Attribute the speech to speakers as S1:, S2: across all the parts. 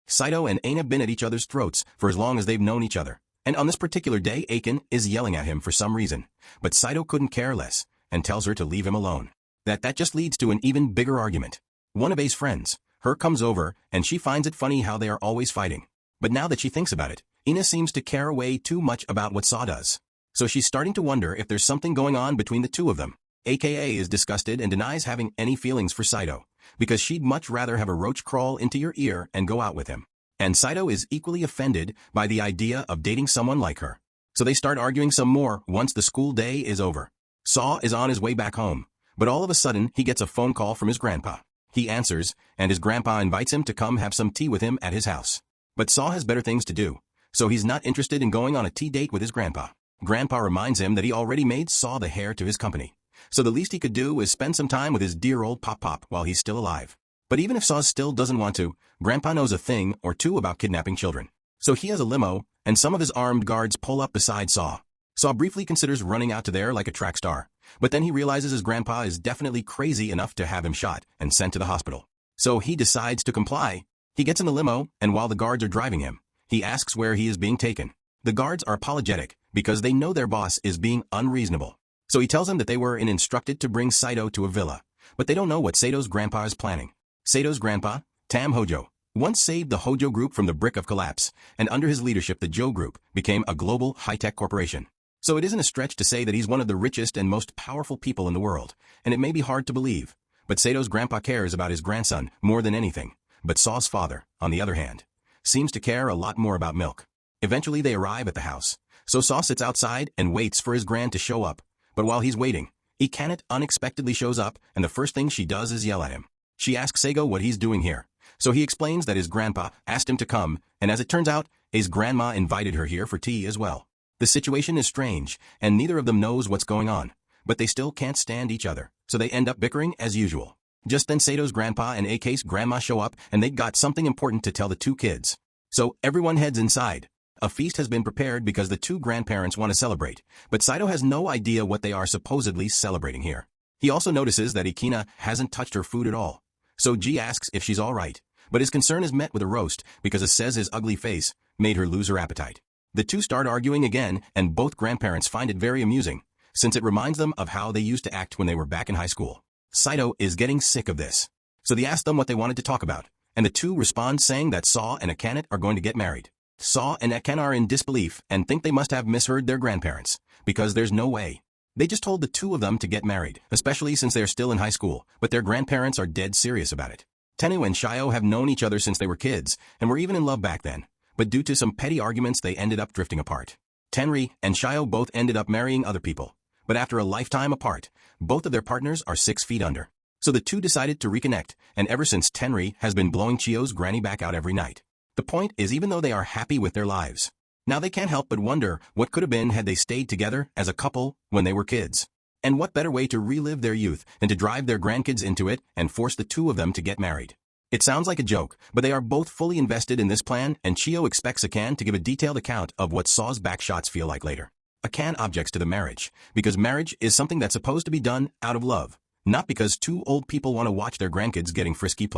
S1: Saito and Ain have been at each other's throats for as long as they've known each other. And on this particular day Aiken is yelling at him for some reason. But Saito couldn't care less, and tells her to leave him alone. That just leads to an even bigger argument. One of A's friends, her, comes over, and she finds it funny how they are always fighting. But now that she thinks about it, Ina seems to care way too much about what Saw does. So she's starting to wonder if there's something going on between the two of them. AKA is disgusted and denies having any feelings for Saito, because she'd much rather have a roach crawl into your ear and go out with him. And Saito is equally offended by the idea of dating someone like her. So they start arguing some more once the school day is over. Saw is on his way back home, but all of a sudden he gets a phone call from his grandpa. He answers, and his grandpa invites him to come have some tea with him at his house. But Saw has better things to do, so he's not interested in going on a tea date with his grandpa. Grandpa reminds him that he already made Saw the heir to his company, so the least he could do is spend some time with his dear old Pop while he's still alive. But even if Saw still doesn't want to, Grandpa knows a thing or two about kidnapping children. So he has a limo, and some of his armed guards pull up beside Saw. Saw briefly considers running out to there like a track star, but then he realizes his grandpa is definitely crazy enough to have him shot and sent to the hospital. So he decides to comply. He gets in the limo, and while the guards are driving him, he asks where he is being taken. The guards are apologetic because they know their boss is being unreasonable. So he tells them that they were instructed to bring Saito to a villa, but they don't know what Sato's grandpa is planning. Sato's grandpa, Tam Hojo, once saved the Hojo group from the brink of collapse, and under his leadership the Joe group became a global high-tech corporation. So it isn't a stretch to say that he's one of the richest and most powerful people in the world, and it may be hard to believe, but Sato's grandpa cares about his grandson more than anything. But Saw's father, on the other hand, seems to care a lot more about milk. Eventually they arrive at the house, so Saw sits outside and waits for his grand to show up, but while he's waiting, Ikanet unexpectedly shows up, and the first thing she does is yell at him. She asks Sego what he's doing here, so he explains that his grandpa asked him to come, and as it turns out, his grandma invited her here for tea as well. The situation is strange, and neither of them knows what's going on, but they still can't stand each other, so they end up bickering as usual. Just then Sato's grandpa and AK's grandma show up, and they got something important to tell the two kids. So everyone heads inside. A feast has been prepared because the two grandparents want to celebrate, but Saito has no idea what they are supposedly celebrating here. He also notices that Ikina hasn't touched her food at all. So G asks if she's alright, but his concern is met with a roast because it says his ugly face made her lose her appetite. The two start arguing again, and both grandparents find it very amusing, since it reminds them of how they used to act when they were back in high school. Saito is getting sick of this, so they ask them what they wanted to talk about, and the two respond saying that Saw and Akanet are going to get married. Saw and Akan are in disbelief and think they must have misheard their grandparents, because there's no way. They just told the two of them to get married, especially since they're still in high school, but their grandparents are dead serious about it. Tenu and Shio have known each other since they were kids, and were even in love back then, but due to some petty arguments they ended up drifting apart. Tenri and Shio both ended up marrying other people, but after a lifetime apart, both of their partners are 6 feet under. So the two decided to reconnect, and ever since Tenri has been blowing Chio's granny back out every night. The point is, even though they are happy with their lives, now they can't help but wonder what could have been had they stayed together as a couple when they were kids. And what better way to relive their youth than to drive their grandkids into it and force the two of them to get married. It sounds like a joke, but they are both fully invested in this plan, and Chio expects Akan to give a detailed account of what Saw's backshots feel like later. Akan objects to the marriage, because marriage is something that's supposed to be done out of love, not because two old people want to watch their grandkids getting frisky ++.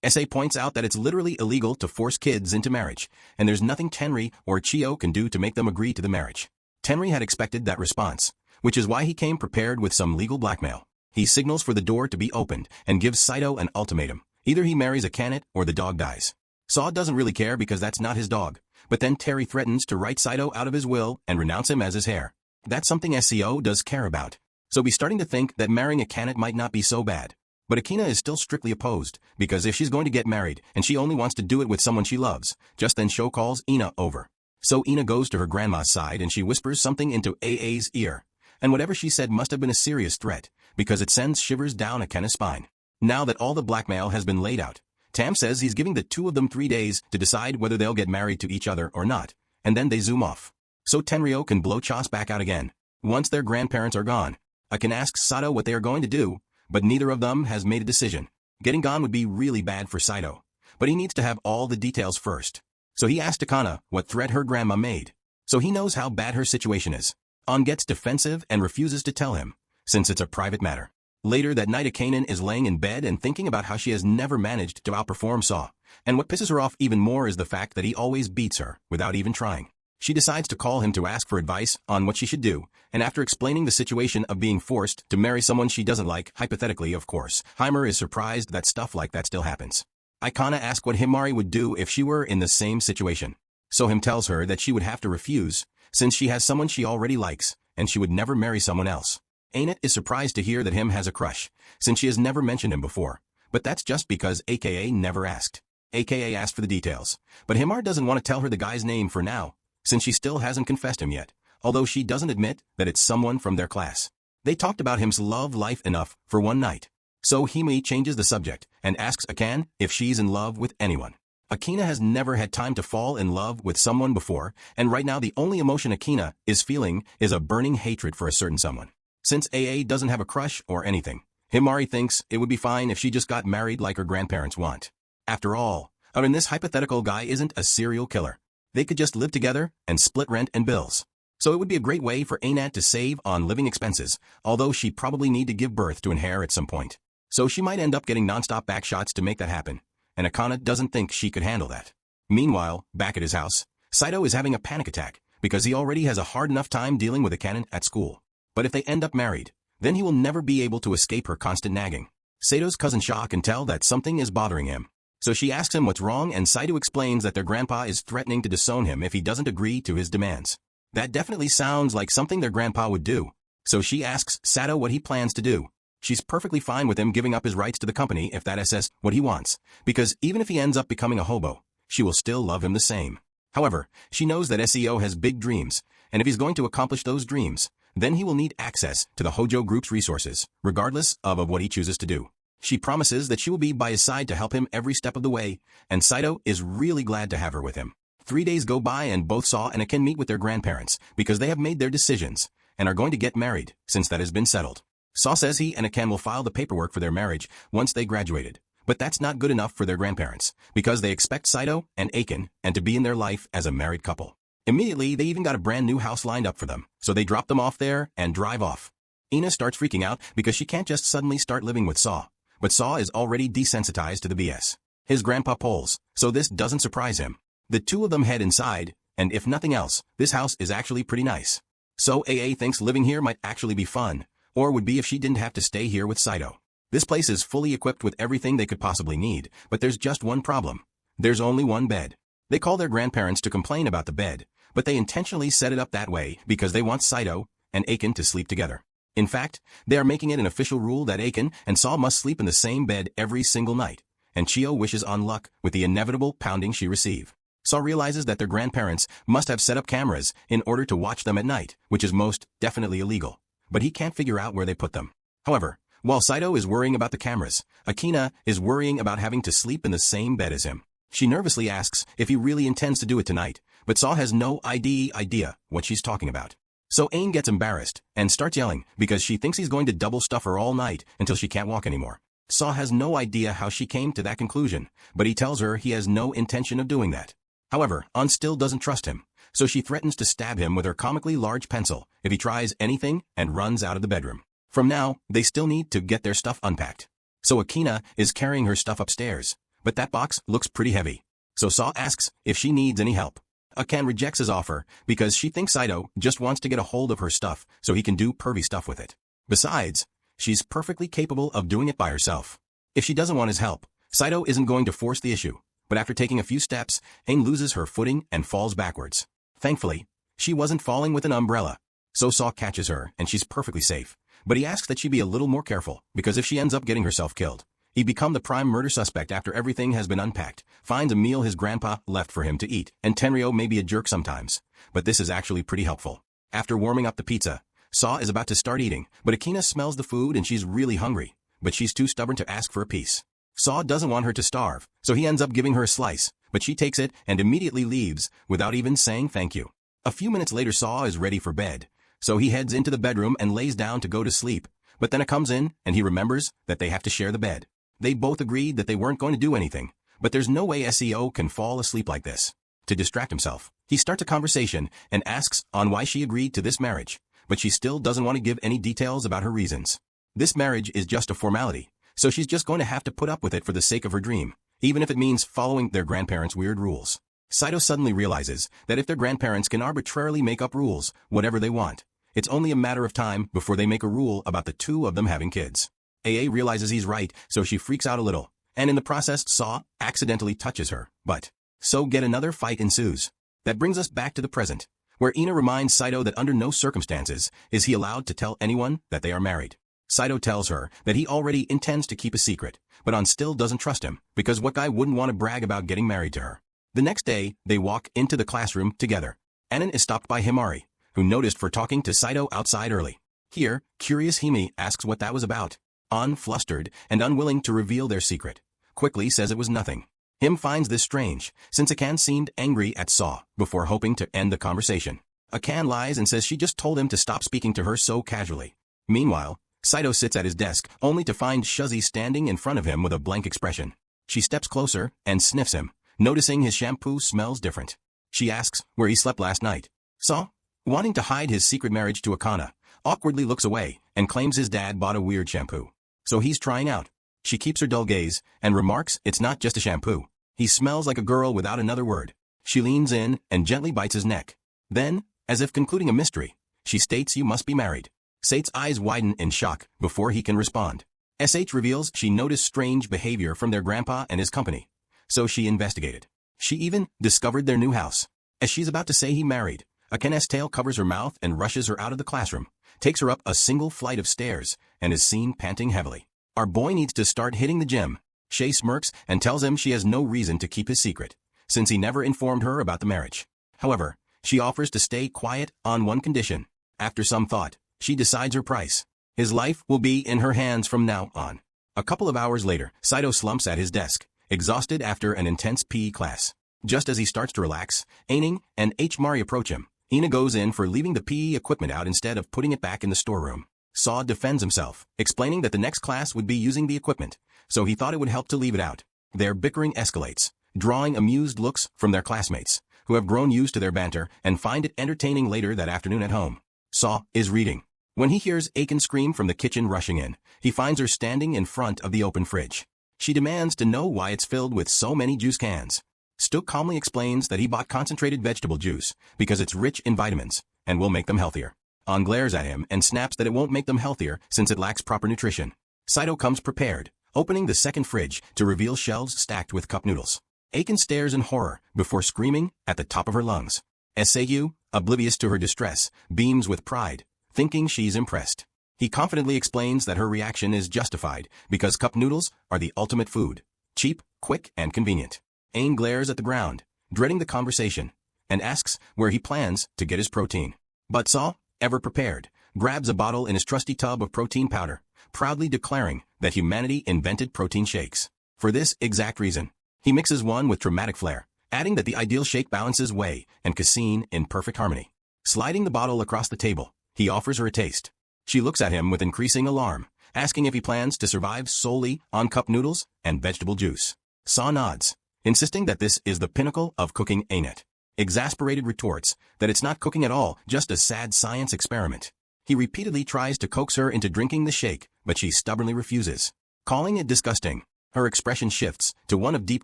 S1: SA points out that it's literally illegal to force kids into marriage, and there's nothing Tenri or Chio can do to make them agree to the marriage. Tenri had expected that response, which is why he came prepared with some legal blackmail. He signals for the door to be opened and gives Saito an ultimatum. Either he marries Akanet or the dog dies. Saw doesn't really care because that's not his dog, but then Terry threatens to write Saito out of his will and renounce him as his heir. That's something SCO does care about. So we're starting to think that marrying Akanet might not be so bad. But Akina is still strictly opposed, because if she's going to get married and she only wants to do it with someone she loves, just then Sho calls Ina over. So Ina goes to her grandma's side and she whispers something into AA's ear. And whatever she said must have been a serious threat, because it sends shivers down Akina's spine. Now that all the blackmail has been laid out, Tam says he's giving the two of them 3 days to decide whether they'll get married to each other or not, and then they zoom off. So Tenryo can blow Chos back out again. Once their grandparents are gone, Akan asks Sato what they are going to do, but neither of them has made a decision. Getting gone would be really bad for Saito, but he needs to have all the details first. So he asked Akana what threat her grandma made, so he knows how bad her situation is. An gets defensive and refuses to tell him, since it's a private matter. Later that night, Akanen is laying in bed and thinking about how she has never managed to outperform Saw. And what pisses her off even more is the fact that he always beats her without even trying. She decides to call him to ask for advice on what she should do, and after explaining the situation of being forced to marry someone she doesn't like, hypothetically of course, Heimer is surprised that stuff like that still happens. Aikana asks what Himari would do if she were in the same situation. So him tells her that she would have to refuse, since she has someone she already likes, and she would never marry someone else. Ain't is surprised to hear that him has a crush, since she has never mentioned him before, but that's just because AKA never asked. AKA asked for the details, but Himar doesn't want to tell her the guy's name for now, since she still hasn't confessed him yet, although she doesn't admit that it's someone from their class. They talked about him's love life enough for one night. So Hime changes the subject and asks Akan if she's in love with anyone. Akina has never had time to fall in love with someone before, and right now the only emotion Akina is feeling is a burning hatred for a certain someone. Since AA doesn't have a crush or anything, Himari thinks it would be fine if she just got married like her grandparents want. After all, and this hypothetical guy isn't a serial killer. They could just live together and split rent and bills. So it would be a great way for Ainat to save on living expenses, although she'd probably need to give birth to an heir at some point. So she might end up getting non-stop backshots to make that happen, and Akana doesn't think she could handle that. Meanwhile, back at his house, Saito is having a panic attack because he already has a hard enough time dealing with a canon at school. But if they end up married, then he will never be able to escape her constant nagging. Sato's cousin Sha can tell that something is bothering him. So she asks him what's wrong, and Saito explains that their grandpa is threatening to disown him if he doesn't agree to his demands. That definitely sounds like something their grandpa would do. So she asks Sato what he plans to do. She's perfectly fine with him giving up his rights to the company if that is what he wants, because even if he ends up becoming a hobo, she will still love him the same. However, she knows that SEO has big dreams, and if he's going to accomplish those dreams, then he will need access to the Hojo Group's resources, regardless of what he chooses to do. She promises that she will be by his side to help him every step of the way, and Saito is really glad to have her with him. 3 days go by and both Saw and Aken meet with their grandparents because they have made their decisions and are going to get married since that has been settled. Saw says he and Aken will file the paperwork for their marriage once they graduated, but that's not good enough for their grandparents because they expect Saito and Aken and to be in their life as a married couple. Immediately, they even got a brand new house lined up for them, so they drop them off there and drive off. Ina starts freaking out because she can't just suddenly start living with Saw, but Saw is already desensitized to the BS. His grandpa polls, so this doesn't surprise him. The two of them head inside, and if nothing else, this house is actually pretty nice. So AA thinks living here might actually be fun, or would be if she didn't have to stay here with Saito. This place is fully equipped with everything they could possibly need, but there's just one problem. There's only one bed. They call their grandparents to complain about the bed, but they intentionally set it up that way because they want Saito and Aken to sleep together. In fact, they are making it an official rule that Aken and Saw must sleep in the same bed every single night, and Chio wishes on luck with the inevitable pounding she receives. Saw realizes that their grandparents must have set up cameras in order to watch them at night, which is most definitely illegal, but he can't figure out where they put them. However, while Saito is worrying about the cameras, Akina is worrying about having to sleep in the same bed as him. She nervously asks if he really intends to do it tonight, but Saw has no idea what she's talking about. So Ain gets embarrassed and starts yelling because she thinks he's going to double stuff her all night until she can't walk anymore. Saw has no idea how she came to that conclusion, but he tells her he has no intention of doing that. However, An still doesn't trust him, so she threatens to stab him with her comically large pencil if he tries anything and runs out of the bedroom. From now, they still need to get their stuff unpacked. So Akina is carrying her stuff upstairs, but that box looks pretty heavy. So Saw asks if she needs any help. Akan rejects his offer because she thinks Saito just wants to get a hold of her stuff so he can do pervy stuff with it. Besides, she's perfectly capable of doing it by herself. If she doesn't want his help, Saito isn't going to force the issue, but after taking a few steps, Ain loses her footing and falls backwards. Thankfully, she wasn't falling with an umbrella, so Saw catches her and she's perfectly safe, but he asks that she be a little more careful because if she ends up getting herself killed, he'd become the prime murder suspect after everything has been unpacked, finds a meal his grandpa left for him to eat, and Tenryo may be a jerk sometimes, but this is actually pretty helpful. After warming up the pizza, Saw is about to start eating, but Akina smells the food and she's really hungry, but she's too stubborn to ask for a piece. Saw doesn't want her to starve, so he ends up giving her a slice, but she takes it and immediately leaves without even saying thank you. A few minutes later, Saw is ready for bed, so he heads into the bedroom and lays down to go to sleep, but then it comes in and he remembers that they have to share the bed. They both agreed that they weren't going to do anything, but there's no way SEO can fall asleep like this. To distract himself, he starts a conversation and asks on why she agreed to this marriage, but she still doesn't want to give any details about her reasons. This marriage is just a formality, so she's just going to have to put up with it for the sake of her dream, even if it means following their grandparents' weird rules. Saito suddenly realizes that if their grandparents can arbitrarily make up rules, whatever they want, it's only a matter of time before they make a rule about the two of them having kids. AA realizes he's right, so she freaks out a little, and in the process Saw accidentally touches her, but so yet another fight ensues. That brings us back to the present, where Ina reminds Saito that under no circumstances is he allowed to tell anyone that they are married. Saito tells her that he already intends to keep a secret, but On still doesn't trust him, because what guy wouldn't want to brag about getting married to her? The next day, they walk into the classroom together. Anon is stopped by Himari, who noticed for talking to Saito outside early. Here, curious Himi asks what that was about. On, flustered and unwilling to reveal their secret, quickly says it was nothing. Him finds this strange, since Akan seemed angry at Saw before hoping to end the conversation. Akan lies and says she just told him to stop speaking to her so casually. Meanwhile, Saito sits at his desk only to find Shuzzy standing in front of him with a blank expression. She steps closer and sniffs him, noticing his shampoo smells different. She asks where he slept last night. Saw, wanting to hide his secret marriage to Akana, awkwardly looks away and claims his dad bought a weird shampoo. So he's trying out. She keeps her dull gaze and remarks it's not just a shampoo. He smells like a girl without another word. She leans in and gently bites his neck. Then, as if concluding a mystery, she states you must be married. Sate's eyes widen in shock before he can respond. SH reveals she noticed strange behavior from their grandpa and his company, so she investigated. She even discovered their new house. As she's about to say he married, Akan's tail covers her mouth and rushes her out of the classroom, takes her up a single flight of stairs, and is seen panting heavily. Our boy needs to start hitting the gym. Shay smirks and tells him she has no reason to keep his secret, since he never informed her about the marriage. However, she offers to stay quiet on one condition. After some thought, she decides her price. His life will be in her hands from now on. A couple of hours later, Saito slumps at his desk, exhausted after an intense PE class. Just as he starts to relax, Aining and Mari approach him. Ina goes in for leaving the PE equipment out instead of putting it back in the storeroom. Saw defends himself, explaining that the next class would be using the equipment, so he thought it would help to leave it out. Their bickering escalates, drawing amused looks from their classmates, who have grown used to their banter and find it entertaining later that afternoon at home. Saw is reading. When he hears Aiken scream from the kitchen rushing in, he finds her standing in front of the open fridge. She demands to know why it's filled with so many juice cans. Stook calmly explains that he bought concentrated vegetable juice because it's rich in vitamins and will make them healthier. On glares at him and snaps that it won't make them healthier since it lacks proper nutrition. Saito comes prepared, opening the second fridge to reveal shelves stacked with cup noodles. Aiken stares in horror before screaming at the top of her lungs. Seiyu, oblivious to her distress, beams with pride, thinking she's impressed. He confidently explains that her reaction is justified because cup noodles are the ultimate food. Cheap, quick, and convenient. Ain glares at the ground, dreading the conversation, and asks where he plans to get his protein. But Saw, ever prepared, grabs a bottle in his trusty tub of protein powder, proudly declaring that humanity invented protein shakes. For this exact reason, he mixes one with dramatic flair, adding that the ideal shake balances whey and casein in perfect harmony. Sliding the bottle across the table, he offers her a taste. She looks at him with increasing alarm, asking if he plans to survive solely on cup noodles and vegetable juice. Saw nods, insisting that this is the pinnacle of cooking, ain't it? Exasperated retorts that it's not cooking at all, just a sad science experiment. He repeatedly tries to coax her into drinking the shake, but she stubbornly refuses. Calling it disgusting, her expression shifts to one of deep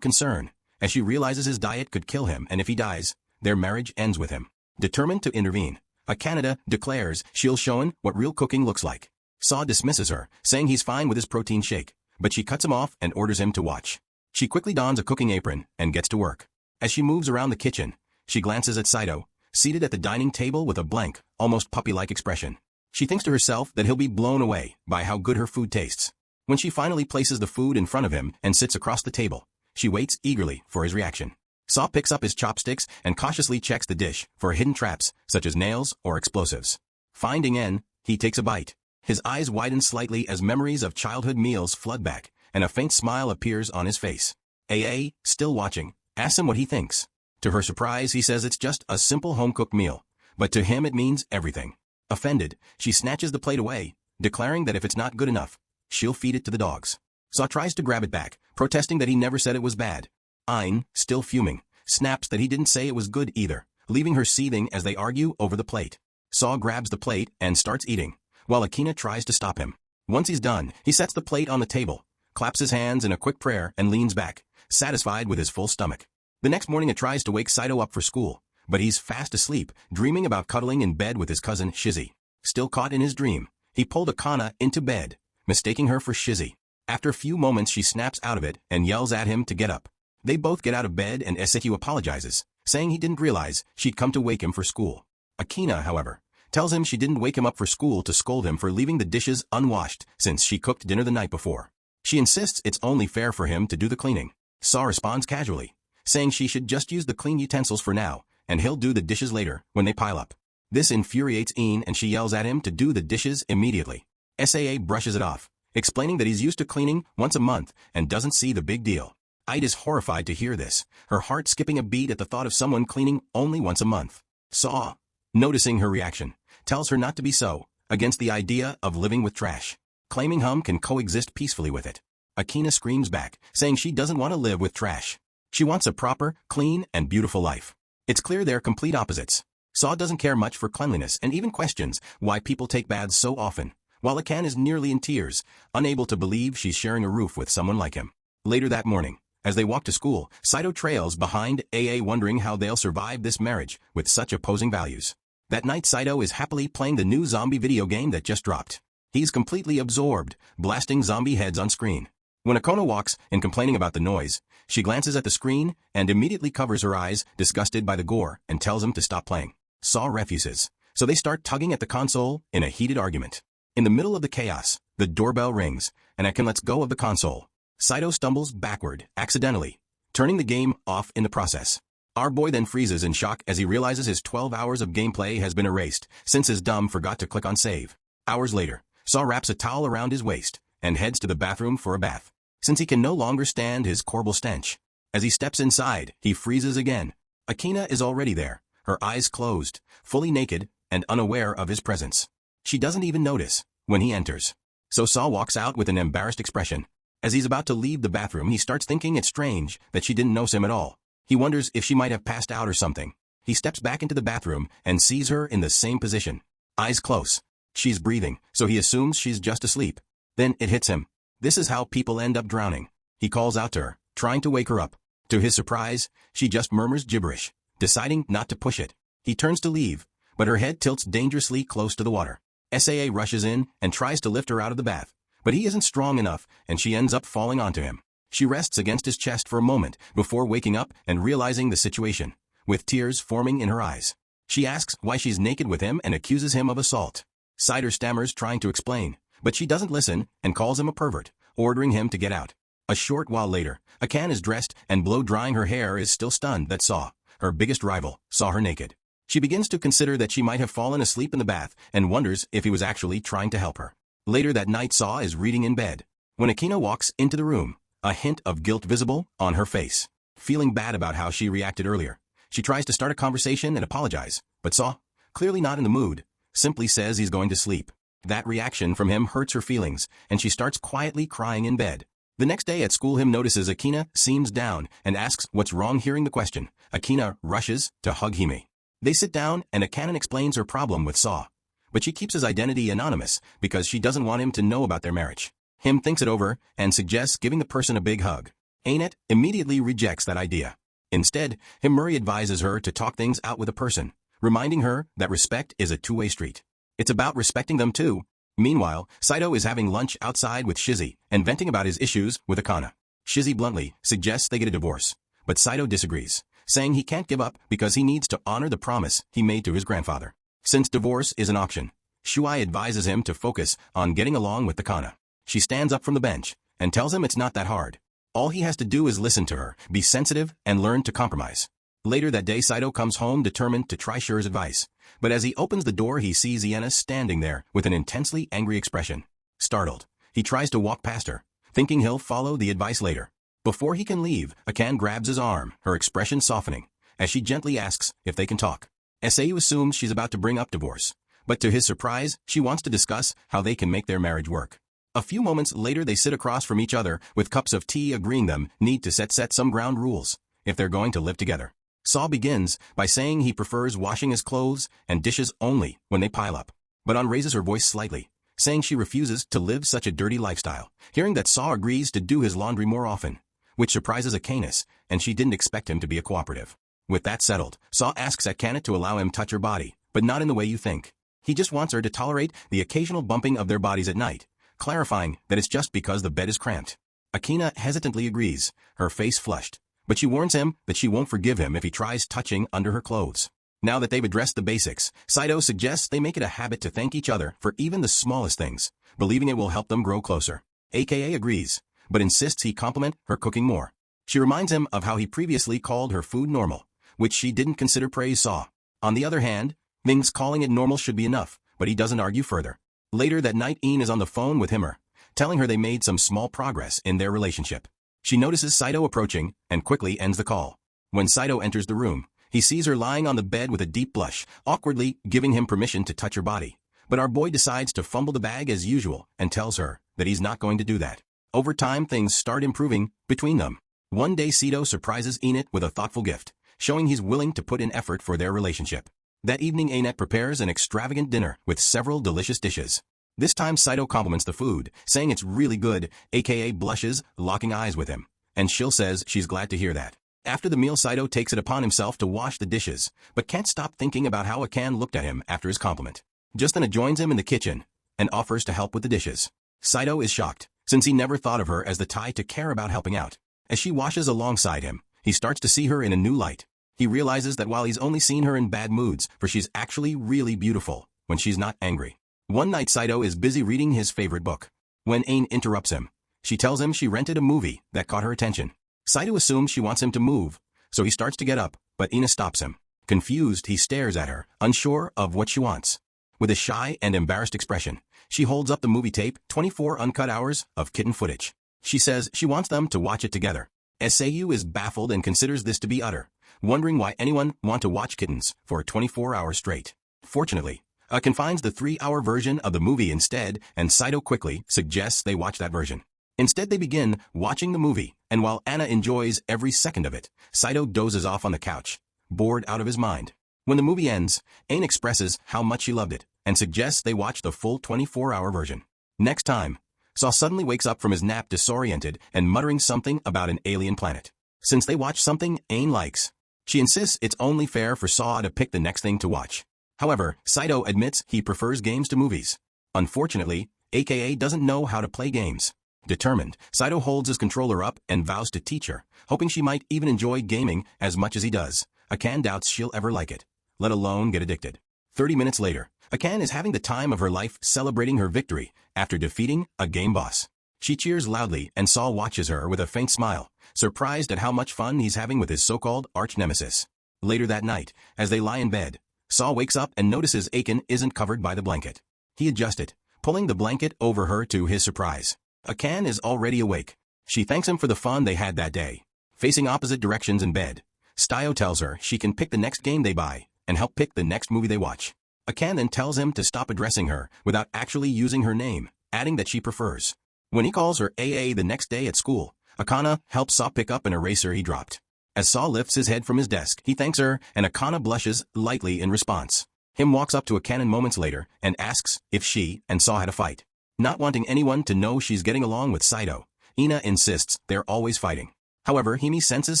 S1: concern, as she realizes his diet could kill him and if he dies, their marriage ends with him. Determined to intervene, Canada declares she'll show him what real cooking looks like. Saw dismisses her, saying he's fine with his protein shake, but she cuts him off and orders him to watch. She quickly dons a cooking apron and gets to work. As she moves around the kitchen, she glances at Saito, seated at the dining table with a blank, almost puppy-like expression. She thinks to herself that he'll be blown away by how good her food tastes. When she finally places the food in front of him and sits across the table, she waits eagerly for his reaction. Saw picks up his chopsticks and cautiously checks the dish for hidden traps, such as nails or explosives. Finding N, he takes a bite. His eyes widen slightly as memories of childhood meals flood back, and a faint smile appears on his face. AA, still watching, asks him what he thinks. To her surprise, he says it's just a simple home-cooked meal, but to him it means everything. Offended, she snatches the plate away, declaring that if it's not good enough, she'll feed it to the dogs. Saw tries to grab it back, protesting that he never said it was bad. Ain, still fuming, snaps that he didn't say it was good either, leaving her seething as they argue over the plate. Saw grabs the plate and starts eating, while Akina tries to stop him. Once he's done, he sets the plate on the table, claps his hands in a quick prayer, and leans back, satisfied with his full stomach. The next morning it tries to wake Saito up for school, but he's fast asleep, dreaming about cuddling in bed with his cousin Shizzy. Still caught in his dream, he pulled Akana into bed, mistaking her for Shizzy. After a few moments she snaps out of it and yells at him to get up. They both get out of bed and Esekiu apologizes, saying he didn't realize she'd come to wake him for school. Akina, however, tells him she didn't wake him up for school to scold him for leaving the dishes unwashed since she cooked dinner the night before. She insists it's only fair for him to do the cleaning. Saw responds casually, saying she should just use the clean utensils for now, and he'll do the dishes later when they pile up. This infuriates Een and she yells at him to do the dishes immediately. Saa brushes it off, explaining that he's used to cleaning once a month and doesn't see the big deal. Ide is horrified to hear this, her heart skipping a beat at the thought of someone cleaning only once a month. Saw, noticing her reaction, tells her not to be so against the idea of living with trash, claiming Hum can coexist peacefully with it. Akina screams back, saying she doesn't want to live with trash. She wants a proper, clean, and beautiful life. It's clear they're complete opposites. Saw doesn't care much for cleanliness and even questions why people take baths so often, while Akan is nearly in tears, unable to believe she's sharing a roof with someone like him. Later that morning, as they walk to school, Saito trails behind AA, wondering how they'll survive this marriage with such opposing values. That night Saito is happily playing the new zombie video game that just dropped. He's completely absorbed, blasting zombie heads on screen. When Akona walks in complaining about the noise, she glances at the screen and immediately covers her eyes, disgusted by the gore, and tells him to stop playing. Saw refuses, so they start tugging at the console in a heated argument. In the middle of the chaos, the doorbell rings, and Akan lets go of the console. Saito stumbles backward, accidentally, turning the game off in the process. Our boy then freezes in shock as he realizes his 12 hours of gameplay has been erased, since his dumb forgot to click on save. Hours later, Saw wraps a towel around his waist, and heads to the bathroom for a bath, since he can no longer stand his horrible stench. As he steps inside, he freezes again. Akina is already there, her eyes closed, fully naked, and unaware of his presence. She doesn't even notice when he enters. So Saw walks out with an embarrassed expression. As he's about to leave the bathroom, he starts thinking it's strange that she didn't notice him at all. He wonders if she might have passed out or something. He steps back into the bathroom and sees her in the same position, eyes close. She's breathing, so he assumes she's just asleep. Then it hits him. This is how people end up drowning. He calls out to her, trying to wake her up. To his surprise, she just murmurs gibberish, deciding not to push it. He turns to leave, but her head tilts dangerously close to the water. Saa rushes in and tries to lift her out of the bath, but he isn't strong enough, and she ends up falling onto him. She rests against his chest for a moment before waking up and realizing the situation, with tears forming in her eyes. She asks why she's naked with him and accuses him of assault. Cider stammers, trying to explain, but she doesn't listen and calls him a pervert, ordering him to get out. A short while later, Akan is dressed and blow-drying her hair, is still stunned that Saw, her biggest rival, saw her naked. She begins to consider that she might have fallen asleep in the bath and wonders if he was actually trying to help her. Later that night, Saw is reading in bed. When Akina walks into the room, a hint of guilt visible on her face. Feeling bad about how she reacted earlier, she tries to start a conversation and apologize, but Saw, clearly not in the mood, simply says he's going to sleep. That reaction from him hurts her feelings, and she starts quietly crying in bed. The next day at school, him notices Akina seems down and asks what's wrong. Hearing the question, Akina rushes to hug Hime. They sit down and Akana explains her problem with Saw, but she keeps his identity anonymous because she doesn't want him to know about their marriage. Him thinks it over and suggests giving the person a big hug. Ainet immediately rejects that idea. Instead, Himuri advises her to talk things out with a person, reminding her that respect is a two-way street. It's about respecting them too. Meanwhile, Saito is having lunch outside with Shizzy and venting about his issues with Akana. Shizzy bluntly suggests they get a divorce, but Saito disagrees, saying he can't give up because he needs to honor the promise he made to his grandfather. Since divorce is an option, Shuai advises him to focus on getting along with Akana. She stands up from the bench and tells him it's not that hard. All he has to do is listen to her, be sensitive, and learn to compromise. Later that day, Saito comes home determined to try Shure's advice, but as he opens the door he sees Iena standing there with an intensely angry expression. Startled, he tries to walk past her, thinking he'll follow the advice later. Before he can leave, Akan grabs his arm, her expression softening, as she gently asks if they can talk. Sau assumes she's about to bring up divorce, but to his surprise, she wants to discuss how they can make their marriage work. A few moments later they sit across from each other with cups of tea, agreeing them need to set some ground rules if they're going to live together. Saw begins by saying he prefers washing his clothes and dishes only when they pile up, but An raises her voice slightly, saying she refuses to live such a dirty lifestyle. Hearing that, Saw agrees to do his laundry more often, which surprises Akane, and she didn't expect him to be a cooperative. With that settled, Saw asks Akane to allow him touch her body, but not in the way you think. He just wants her to tolerate the occasional bumping of their bodies at night, clarifying that it's just because the bed is cramped. Akina hesitantly agrees, her face flushed, but she warns him that she won't forgive him if he tries touching under her clothes. Now that they've addressed the basics, Saito suggests they make it a habit to thank each other for even the smallest things, believing it will help them grow closer. AKA agrees, but insists he compliment her cooking more. She reminds him of how he previously called her food normal, which she didn't consider praise. Saw, on the other hand, thinks calling it normal should be enough, but he doesn't argue further. Later that night, Ian is on the phone with him, telling her they made some small progress in their relationship. She notices Saito approaching and quickly ends the call. When Saito enters the room, he sees her lying on the bed with a deep blush, awkwardly giving him permission to touch her body. But our boy decides to fumble the bag as usual and tells her that he's not going to do that. Over time, things start improving between them. One day, Saito surprises Enid with a thoughtful gift, showing he's willing to put in effort for their relationship. That evening, Enid prepares an extravagant dinner with several delicious dishes. This time, Saito compliments the food, saying it's really good, aka blushes, locking eyes with him. And Shil says she's glad to hear that. After the meal, Saito takes it upon himself to wash the dishes, but can't stop thinking about how Akane looked at him after his compliment. Justina joins him in the kitchen and offers to help with the dishes. Saito is shocked, since he never thought of her as the type to care about helping out. As she washes alongside him, he starts to see her in a new light. He realizes that while he's only seen her in bad moods, for she's actually really beautiful when she's not angry. One night, Saito is busy reading his favorite book. When Aine interrupts him, she tells him she rented a movie that caught her attention. Saito assumes she wants him to move, so he starts to get up, but Ina stops him. Confused, he stares at her, unsure of what she wants. With a shy and embarrassed expression, she holds up the movie tape, 24 uncut hours of kitten footage. She says she wants them to watch it together. Seiyu is baffled and considers this to be utter, wondering why anyone want to watch kittens for 24 hours straight. Fortunately, Akane finds the 3-hour version of the movie instead, and Saito quickly suggests they watch that version. Instead, they begin watching the movie, and while Anna enjoys every second of it, Saito dozes off on the couch, bored out of his mind. When the movie ends, Aine expresses how much she loved it, and suggests they watch the full 24-hour version. Next time, Saw suddenly wakes up from his nap disoriented and muttering something about an alien planet. Since they watch something Aine likes, she insists it's only fair for Saw to pick the next thing to watch. However, Saito admits he prefers games to movies. Unfortunately, AKA doesn't know how to play games. Determined, Saito holds his controller up and vows to teach her, hoping she might even enjoy gaming as much as he does. Akane doubts she'll ever like it, let alone get addicted. 30 minutes later, Akane is having the time of her life celebrating her victory after defeating a game boss. She cheers loudly and Saul watches her with a faint smile, surprised at how much fun he's having with his so-called arch-nemesis. Later that night, as they lie in bed, Saul wakes up and notices Akane isn't covered by the blanket. He adjusts it, pulling the blanket over her to his surprise. Akane is already awake. She thanks him for the fun they had that day. Facing opposite directions in bed, Styo tells her she can pick the next game they buy and help pick the next movie they watch. Akane then tells him to stop addressing her without actually using her name, adding that she prefers. When he calls her AA the next day at school, Akane helps Saw pick up an eraser he dropped. As Saw lifts his head from his desk, he thanks her, and Akane blushes lightly in response. Him walks up to Akane moments later and asks if she and Saw had a fight. Not wanting anyone to know she's getting along with Saito, Ina insists they're always fighting. However, Hime senses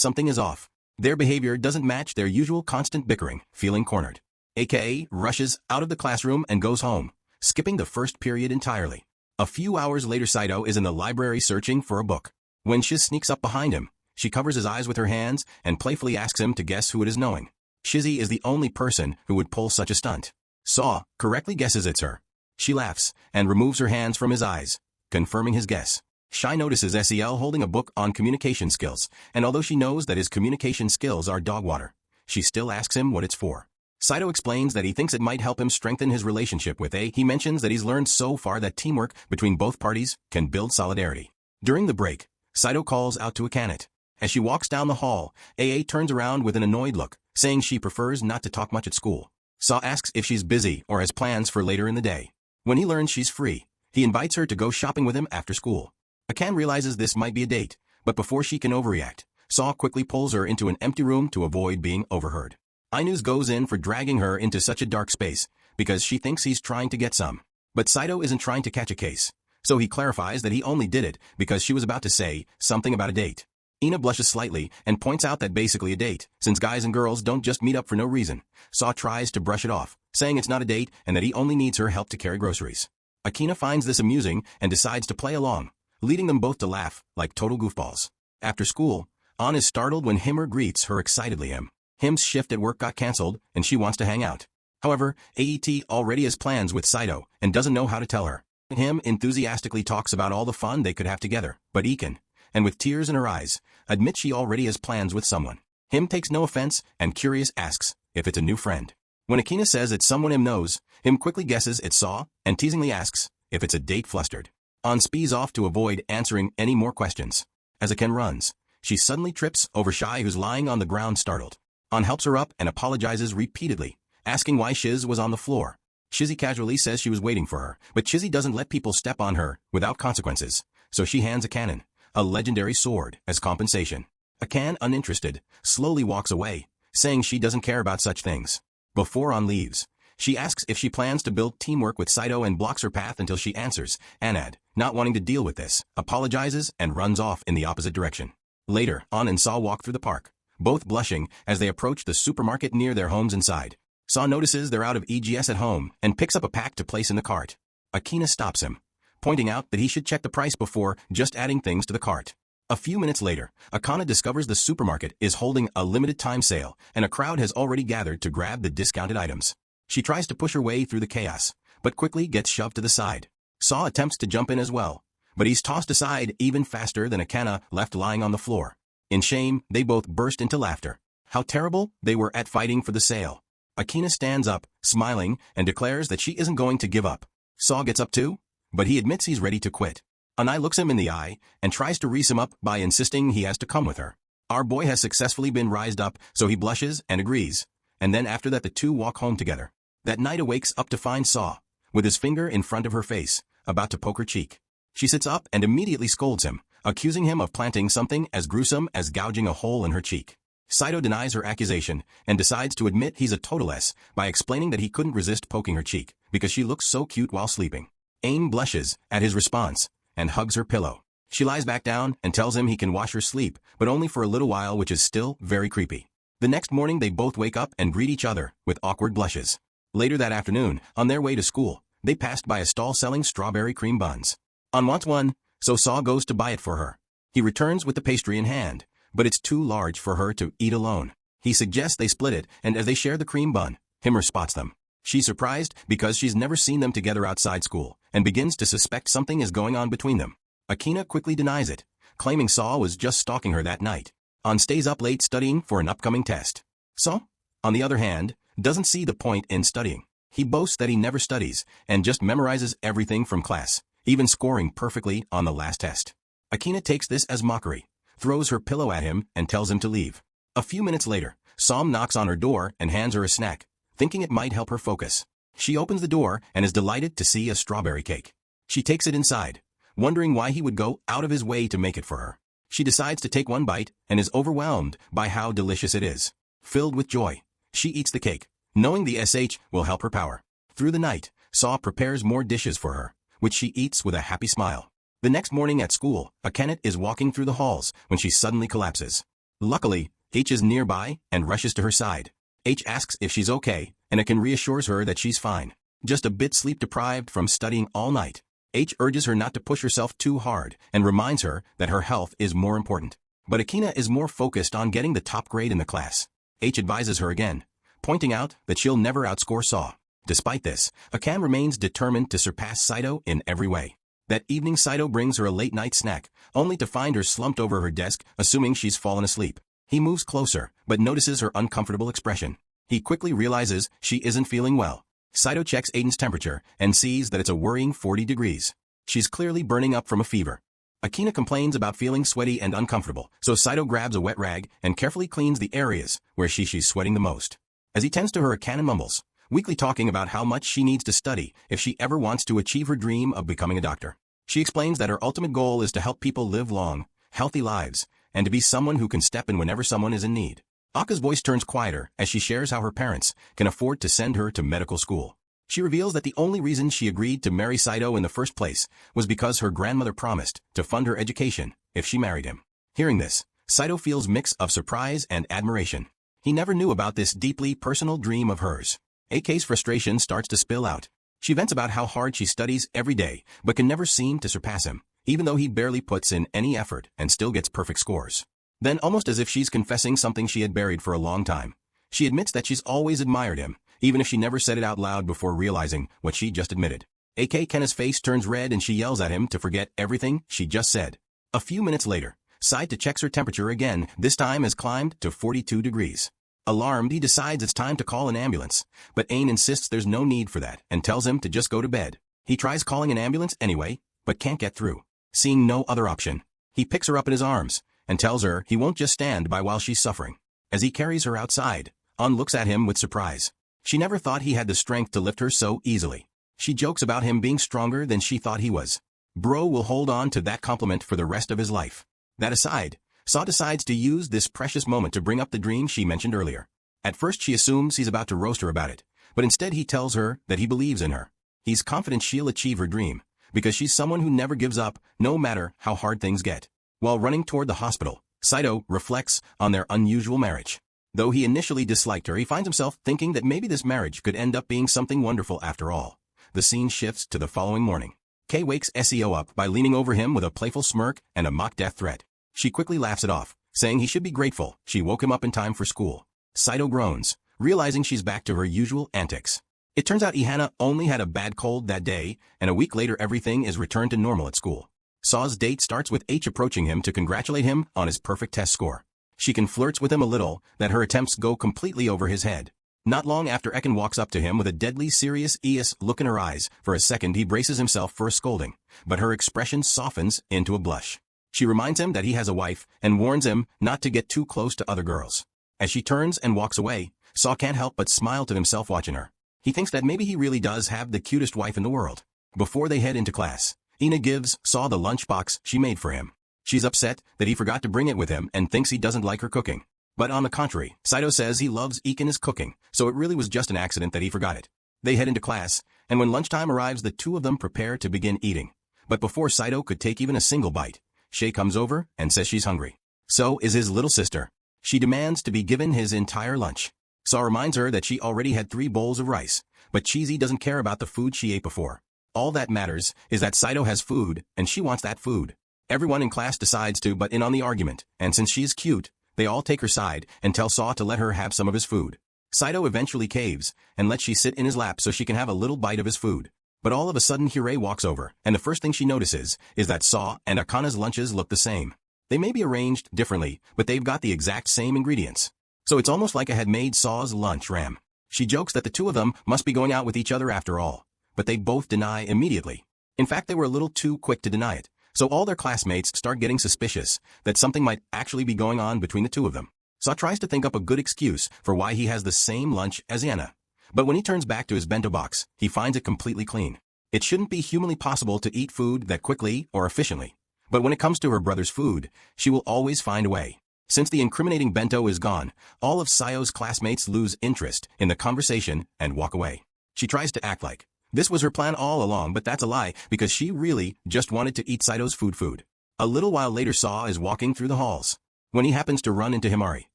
S1: something is off. Their behavior doesn't match their usual constant bickering, feeling cornered. AKA rushes out of the classroom and goes home, skipping the first period entirely. A few hours later, Saito is in the library searching for a book. When Shiz sneaks up behind him, she covers his eyes with her hands and playfully asks him to guess who it is, knowing Shizzy is the only person who would pull such a stunt. Saw correctly guesses it's her. She laughs and removes her hands from his eyes, confirming his guess. Shai notices Sel holding a book on communication skills, and although she knows that his communication skills are dog water, she still asks him what it's for. Saito explains that he thinks it might help him strengthen his relationship with A. He mentions that he's learned so far that teamwork between both parties can build solidarity. During the break, Saito calls out to Akane. As she walks down the hall, AA turns around with an annoyed look, saying she prefers not to talk much at school. Saw asks if she's busy or has plans for later in the day. When he learns she's free, he invites her to go shopping with him after school. Akane realizes this might be a date, but before she can overreact, Saw quickly pulls her into an empty room to avoid being overheard. Ainus goes in for dragging her into such a dark space, because she thinks he's trying to get some. But Saito isn't trying to catch a case, so he clarifies that he only did it because she was about to say something about a date. Ina blushes slightly and points out that basically a date, since guys and girls don't just meet up for no reason. Saw tries to brush it off, saying it's not a date and that he only needs her help to carry groceries. Akina finds this amusing and decides to play along, leading them both to laugh like total goofballs. After school, An is startled when Himmer greets her excitedly. Him's shift at work got cancelled and she wants to hang out. However, AET already has plans with Saito and doesn't know how to tell her. Him enthusiastically talks about all the fun they could have together, but Iken, and with tears in her eyes, admits she already has plans with someone. Him takes no offense and curious asks if it's a new friend. When Akina says it's someone Him knows, Him quickly guesses it's Saw and teasingly asks if it's a date. Flustered, An speeds off to avoid answering any more questions. As Aken runs, she suddenly trips over Shai, who's lying on the ground startled. An helps her up and apologizes repeatedly, asking why Shiz was on the floor. Shizzy casually says she was waiting for her, but Shizzy doesn't let people step on her without consequences, so she hands a cannon, a legendary sword, as compensation. Akan, uninterested, slowly walks away, saying she doesn't care about such things. Before An leaves, she asks if she plans to build teamwork with Saito and blocks her path until she answers. Anad, not wanting to deal with this, apologizes and runs off in the opposite direction. Later, An and Saw walk through the park, both blushing as they approach the supermarket near their homes inside. Saw notices they're out of EGS at home and picks up a pack to place in the cart. Akina stops him, pointing out that he should check the price before just adding things to the cart. A few minutes later, Akana discovers the supermarket is holding a limited time sale and a crowd has already gathered to grab the discounted items. She tries to push her way through the chaos, but quickly gets shoved to the side. Saw attempts to jump in as well, but he's tossed aside even faster than Akana, left lying on the floor. In shame, they both burst into laughter. How terrible they were at fighting for the sale. Akina stands up, smiling, and declares that she isn't going to give up. Saw gets up too, but he admits he's ready to quit. Anai looks him in the eye and tries to rease him up by insisting he has to come with her. Our boy has successfully been rised up, so he blushes and agrees, and then after that the two walk home together. That night awakes up to find Saw, with his finger in front of her face, about to poke her cheek. She sits up and immediately scolds him, accusing him of planting something as gruesome as gouging a hole in her cheek. Saito denies her accusation and decides to admit he's a total S by explaining that he couldn't resist poking her cheek because she looks so cute while sleeping. Aim blushes at his response and hugs her pillow. She lies back down and tells him he can watch her sleep, but only for a little while, which is still very creepy. The next morning they both wake up and greet each other with awkward blushes. Later that afternoon, on their way to school, they passed by a stall selling strawberry cream buns. An wants one, so Saw goes to buy it for her. He returns with the pastry in hand, but it's too large for her to eat alone. He suggests they split it, and as they share the cream bun, Himmer spots them. She's surprised because she's never seen them together outside school, and begins to suspect something is going on between them. Akina quickly denies it, claiming Saw was just stalking her that night. An stays up late studying for an upcoming test. Saw, on the other hand, doesn't see the point in studying. He boasts that he never studies, and just memorizes everything from class, even scoring perfectly on the last test. Akina takes this as mockery, throws her pillow at him, and tells him to leave. A few minutes later, Sam knocks on her door and hands her a snack, thinking it might help her focus. She opens the door and is delighted to see a strawberry cake. She takes it inside, wondering why he would go out of his way to make it for her. She decides to take one bite and is overwhelmed by how delicious it is. Filled with joy, she eats the cake, knowing the SH will help her power. Through the night, Saw prepares more dishes for her, which she eats with a happy smile. The next morning at school, Akenet is walking through the halls when she suddenly collapses. Luckily, H is nearby and rushes to her side. H asks if she's okay, and Aken reassures her that she's fine, just a bit sleep-deprived from studying all night. H urges her not to push herself too hard and reminds her that her health is more important. But Akina is more focused on getting the top grade in the class. H advises her again, pointing out that she'll never outscore Saw. Despite this, Akan remains determined to surpass Saito in every way. That evening, Saito brings her a late-night snack, only to find her slumped over her desk, assuming she's fallen asleep. He moves closer, but notices her uncomfortable expression. He quickly realizes she isn't feeling well. Saito checks Aiden's temperature and sees that it's a worrying 40 degrees. She's clearly burning up from a fever. Akina complains about feeling sweaty and uncomfortable, so Saito grabs a wet rag and carefully cleans the areas where she's sweating the most. As he tends to her, Akana mumbles, weakly talking about how much she needs to study if she ever wants to achieve her dream of becoming a doctor. She explains that her ultimate goal is to help people live long, healthy lives, and to be someone who can step in whenever someone is in need. Aka's voice turns quieter as she shares how her parents can afford to send her to medical school. She reveals that the only reason she agreed to marry Saito in the first place was because her grandmother promised to fund her education if she married him. Hearing this, Saito feels a mix of surprise and admiration. He never knew about this deeply personal dream of hers. AK's frustration starts to spill out. She vents about how hard she studies every day, but can never seem to surpass him, even though he barely puts in any effort and still gets perfect scores. Then, almost as if she's confessing something she had buried for a long time, she admits that she's always admired him, even if she never said it out loud before realizing what she just admitted. AK Kenna's face turns red and she yells at him to forget everything she just said. A few minutes later, Saito checks her temperature again, this time has climbed to 42 degrees. Alarmed, he decides it's time to call an ambulance, but Ain insists there's no need for that and tells him to just go to bed. He tries calling an ambulance anyway, but can't get through. Seeing no other option, he picks her up in his arms and tells her he won't just stand by while she's suffering. As he carries her outside, An looks at him with surprise. She never thought he had the strength to lift her so easily. She jokes about him being stronger than she thought he was. Bro will hold on to that compliment for the rest of his life. That aside, Saw decides to use this precious moment to bring up the dream she mentioned earlier. At first she assumes he's about to roast her about it, but instead he tells her that he believes in her. He's confident she'll achieve her dream, because she's someone who never gives up, no matter how hard things get. While running toward the hospital, Saito reflects on their unusual marriage. Though he initially disliked her, he finds himself thinking that maybe this marriage could end up being something wonderful after all. The scene shifts to the following morning. Kei wakes SEO up by leaning over him with a playful smirk and a mock death threat. She quickly laughs it off, saying he should be grateful she woke him up in time for school. Saito groans, realizing she's back to her usual antics. It turns out Ihana only had a bad cold that day, and a week later everything is returned to normal at school. Saw's date starts with H approaching him to congratulate him on his perfect test score. She can flirts with him a little, that her attempts go completely over his head. Not long after, Ekin walks up to him with a deadly serious look in her eyes. For a second he braces himself for a scolding, but her expression softens into a blush. She reminds him that he has a wife and warns him not to get too close to other girls. As she turns and walks away, Saw can't help but smile to himself watching her. He thinks that maybe he really does have the cutest wife in the world. Before they head into class, Ina gives Saw the lunchbox she made for him. She's upset that he forgot to bring it with him and thinks he doesn't like her cooking. But on the contrary, Saito says he loves Ikina's cooking, so it really was just an accident that he forgot it. They head into class, and when lunchtime arrives the two of them prepare to begin eating. But before Saito could take even a single bite, Shay comes over and says she's hungry. So is his little sister. She demands to be given his entire lunch. Saw reminds her that she already had 3 bowls of rice, but Cheesy doesn't care about the food she ate before. All that matters is that Saito has food, and she wants that food. Everyone in class decides to butt in on the argument, and since she's cute, they all take her side and tell Saw to let her have some of his food. Saito eventually caves and lets she sit in his lap so she can have a little bite of his food. But all of a sudden Hirei walks over, and the first thing she notices is that Saw and Akana's lunches look the same. They may be arranged differently, but they've got the exact same ingredients. So it's almost like I had made Saw's lunch ram. She jokes that the two of them must be going out with each other after all, but they both deny immediately. In fact, they were a little too quick to deny it, so all their classmates start getting suspicious that something might actually be going on between the two of them. Saw tries to think up a good excuse for why he has the same lunch as Anna. But when he turns back to his bento box, he finds it completely clean. It shouldn't be humanly possible to eat food that quickly or efficiently. But when it comes to her brother's food, she will always find a way. Since the incriminating bento is gone, all of Sayo's classmates lose interest in the conversation and walk away. She tries to act like this was her plan all along, but that's a lie because she really just wanted to eat Saito's food. A little while later, Saw is walking through the halls when he happens to run into Himari.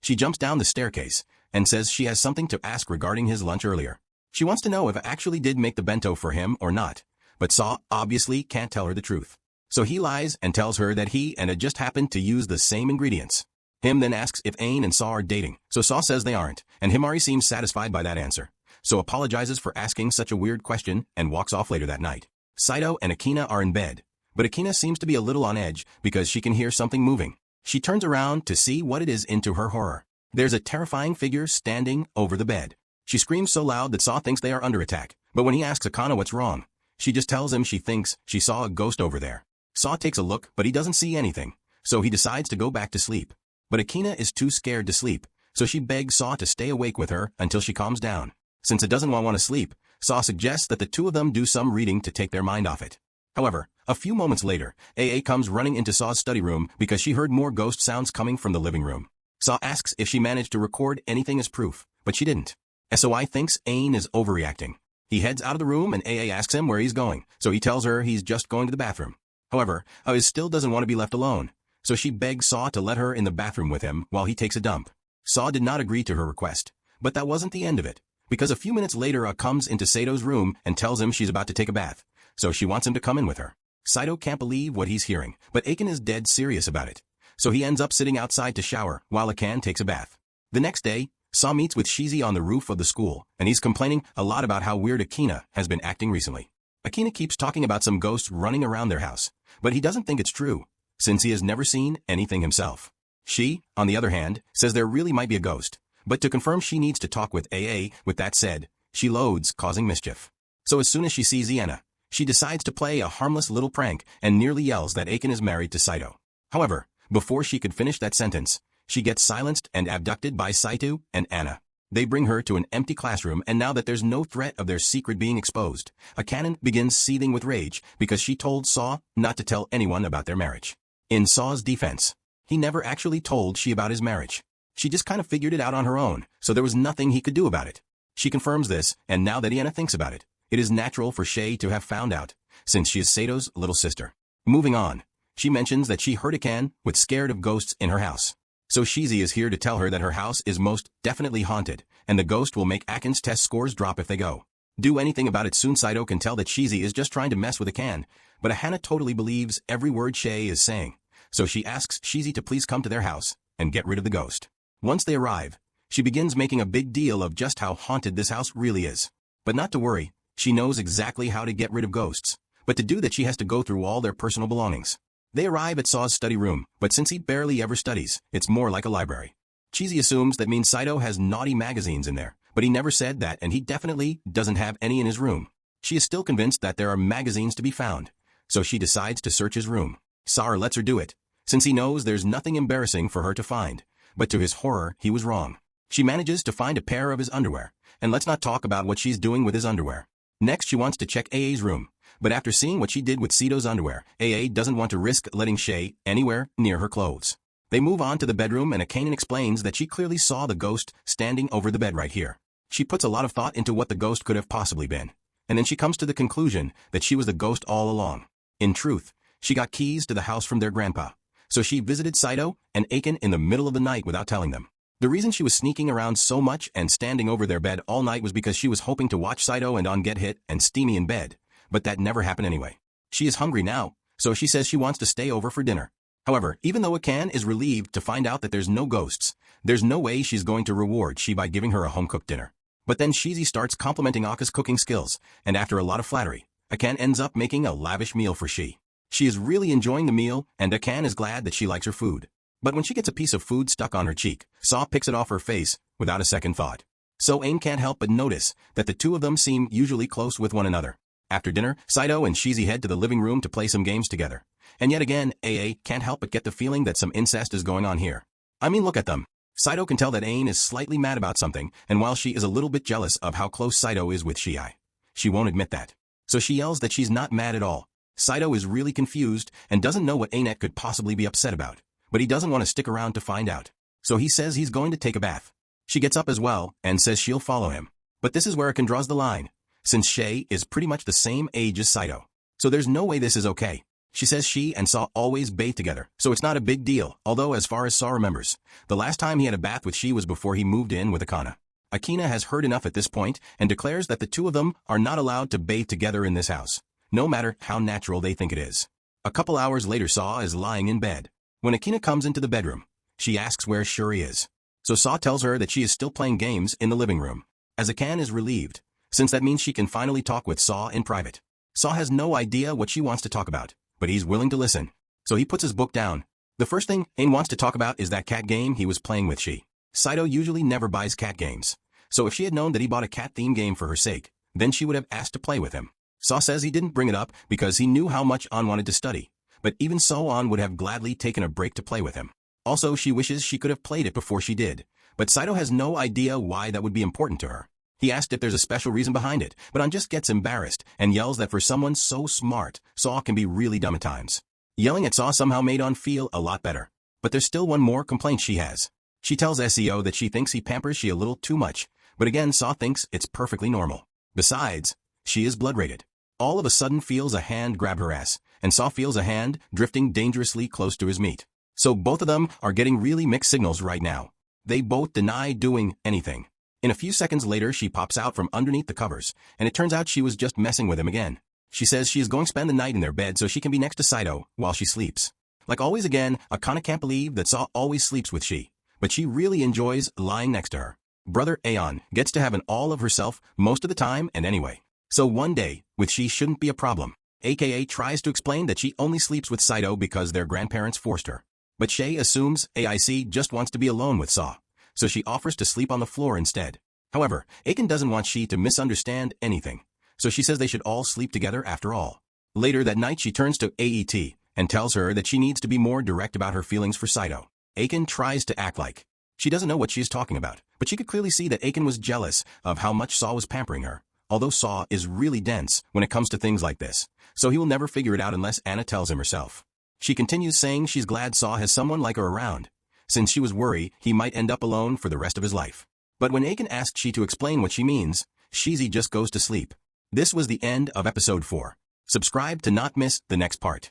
S1: She jumps down the staircase and says she has something to ask regarding his lunch earlier. She wants to know if I actually did make the bento for him or not, but Saw obviously can't tell her the truth. So he lies and tells her that he and it just happened to use the same ingredients. Him then asks if Ain and Saw are dating, so Saw says they aren't, and Himari seems satisfied by that answer. So apologizes for asking such a weird question and walks off later that night. Saito and Akina are in bed, but Akina seems to be a little on edge because she can hear something moving. She turns around to see what it is, into her horror. There's a terrifying figure standing over the bed. She screams so loud that Saw thinks they are under attack, but when he asks Akana what's wrong, she just tells him she thinks she saw a ghost over there. Saw takes a look, but he doesn't see anything, so he decides to go back to sleep. But Akina is too scared to sleep, so she begs Saw to stay awake with her until she calms down. Since it doesn't want to sleep, Saw suggests that the two of them do some reading to take their mind off it. However, a few moments later, AA comes running into Saw's study room because she heard more ghost sounds coming from the living room. Saw asks if she managed to record anything as proof, but she didn't. SOI thinks Ain is overreacting. He heads out of the room and AA asks him where he's going, so he tells her he's just going to the bathroom. However, he still doesn't want to be left alone, so she begs Saw to let her in the bathroom with him while he takes a dump. Saw did not agree to her request, but that wasn't the end of it, because a few minutes later comes into Sato's room and tells him she's about to take a bath, so she wants him to come in with her. Sato can't believe what he's hearing, but Aiken is dead serious about it, so he ends up sitting outside to shower while Akan takes a bath. The next day, Saw meets with Shizi on the roof of the school, and he's complaining a lot about how weird Akina has been acting recently. Akina keeps talking about some ghosts running around their house, but he doesn't think it's true, since he has never seen anything himself. She, on the other hand, says there really might be a ghost, but to confirm she needs to talk with AA. With that said, she loads, causing mischief. So as soon as she sees Iena, she decides to play a harmless little prank and nearly yells that Aiken is married to Saito. However, before she could finish that sentence, she gets silenced and abducted by Saito and Anna. They bring her to an empty classroom, and now that there's no threat of their secret being exposed, Akanen begins seething with rage because she told Saw not to tell anyone about their marriage. In Saw's defense, he never actually told she about his marriage. She just kind of figured it out on her own, so there was nothing he could do about it. She confirms this, and now that Iena thinks about it, it is natural for Shay to have found out, since she is Sato's little sister. Moving on, she mentions that she heard Akan was scared of ghosts in her house. So Shizi is here to tell her that her house is most definitely haunted, and the ghost will make Akan's test scores drop if they go. Do anything about it soon. Saito can tell that Shizi is just trying to mess with Akan, but Ahana totally believes every word Shay is saying, so she asks Shizi to please come to their house and get rid of the ghost. Once they arrive, she begins making a big deal of just how haunted this house really is. But not to worry, she knows exactly how to get rid of ghosts, but to do that she has to go through all their personal belongings. They arrive at Saw's study room, but since he barely ever studies, it's more like a library. Cheesy assumes that means Saito has naughty magazines in there, but he never said that, and he definitely doesn't have any in his room. She is still convinced that there are magazines to be found, so she decides to search his room. Saar lets her do it, since he knows there's nothing embarrassing for her to find, but to his horror, he was wrong. She manages to find a pair of his underwear, and let's not talk about what she's doing with his underwear. Next, she wants to check AA's room, but after seeing what she did with Sito's underwear, AA doesn't want to risk letting Shay anywhere near her clothes. They move on to the bedroom, and Akanen explains that she clearly saw the ghost standing over the bed right here. She puts a lot of thought into what the ghost could have possibly been, and then she comes to the conclusion that she was the ghost all along. In truth, she got keys to the house from their grandpa, so she visited Saito and Aiken in the middle of the night without telling them. The reason she was sneaking around so much and standing over their bed all night was because she was hoping to watch Saito and On get hit and steamy in bed, but that never happened anyway. She is hungry now, so she says she wants to stay over for dinner. However, even though Akan is relieved to find out that there's no ghosts, there's no way she's going to reward Shi by giving her a home-cooked dinner. But then Shizi starts complimenting Aka's cooking skills, and after a lot of flattery, Akan ends up making a lavish meal for Shi. She is really enjoying the meal, and Akan is glad that she likes her food. But when she gets a piece of food stuck on her cheek, Saw picks it off her face without a second thought. So Ain can't help but notice that the two of them seem usually close with one another. After dinner, Saito and Shizi head to the living room to play some games together. And yet again, AA can't help but get the feeling that some incest is going on here. I mean, look at them. Saito can tell that Ain is slightly mad about something, and while she is a little bit jealous of how close Saito is with Shiai, she won't admit that. So she yells that she's not mad at all. Saito is really confused and doesn't know what Ainet could possibly be upset about, but he doesn't want to stick around to find out. So he says he's going to take a bath. She gets up as well and says she'll follow him. But this is where Akan draws the line, since Shay is pretty much the same age as Saito. So there's no way this is okay. She says she and Saw always bathe together, so it's not a big deal, although as far as Saw remembers, the last time he had a bath with She was before he moved in with Akana. Akina has heard enough at this point and declares that the two of them are not allowed to bathe together in this house, no matter how natural they think it is. A couple hours later, Saw is lying in bed. When Akina comes into the bedroom, she asks where Shuri is. So Saw tells her that she is still playing games in the living room. As Akan is relieved, since that means she can finally talk with Saw in private. Saw has no idea what she wants to talk about, but he's willing to listen. So he puts his book down. The first thing Ain wants to talk about is that cat game he was playing with She. Saito usually never buys cat games, so if she had known that he bought a cat-themed game for her sake, then she would have asked to play with him. Saw says he didn't bring it up because he knew how much On wanted to study, but even so On would have gladly taken a break to play with him. Also, she wishes she could have played it before she did, but Saito has no idea why that would be important to her. He asked if there's a special reason behind it, but On just gets embarrassed and yells that for someone so smart, Saw can be really dumb at times. Yelling at Saw somehow made On feel a lot better. But there's still one more complaint she has. She tells SEO that she thinks he pampers she a little too much, but again Saw thinks it's perfectly normal. Besides, She is blood-rated. All of a sudden feels a hand grab her ass, and Saw feels a hand drifting dangerously close to his meat. So both of them are getting really mixed signals right now. They both deny doing anything. In a few seconds later, she pops out from underneath the covers, and it turns out she was just messing with him again. She says she is going to spend the night in their bed so she can be next to Saito while she sleeps. Like always again, Akane can't believe that Saw always sleeps with she, but she really enjoys lying next to her. Brother Aeon gets to have an all of herself most of the time and anyway. So one day, with she shouldn't be a problem. AKA tries to explain that she only sleeps with Saito because their grandparents forced her. But Shay assumes AIC just wants to be alone with Saw, so she offers to sleep on the floor instead. However, Aiken doesn't want she to misunderstand anything, so she says they should all sleep together after all. Later that night she turns to AET and tells her that she needs to be more direct about her feelings for Saito. Aiken tries to act like she doesn't know what she is talking about, but she could clearly see that Aiken was jealous of how much Saw was pampering her. Although Saw is really dense when it comes to things like this, so he will never figure it out unless Anna tells him herself. She continues saying she's glad Saw has someone like her around, since she was worried he might end up alone for the rest of his life. But when Aiken asks she to explain what she means, Shizi just goes to sleep. This was the end of episode 4. Subscribe to not miss the next part.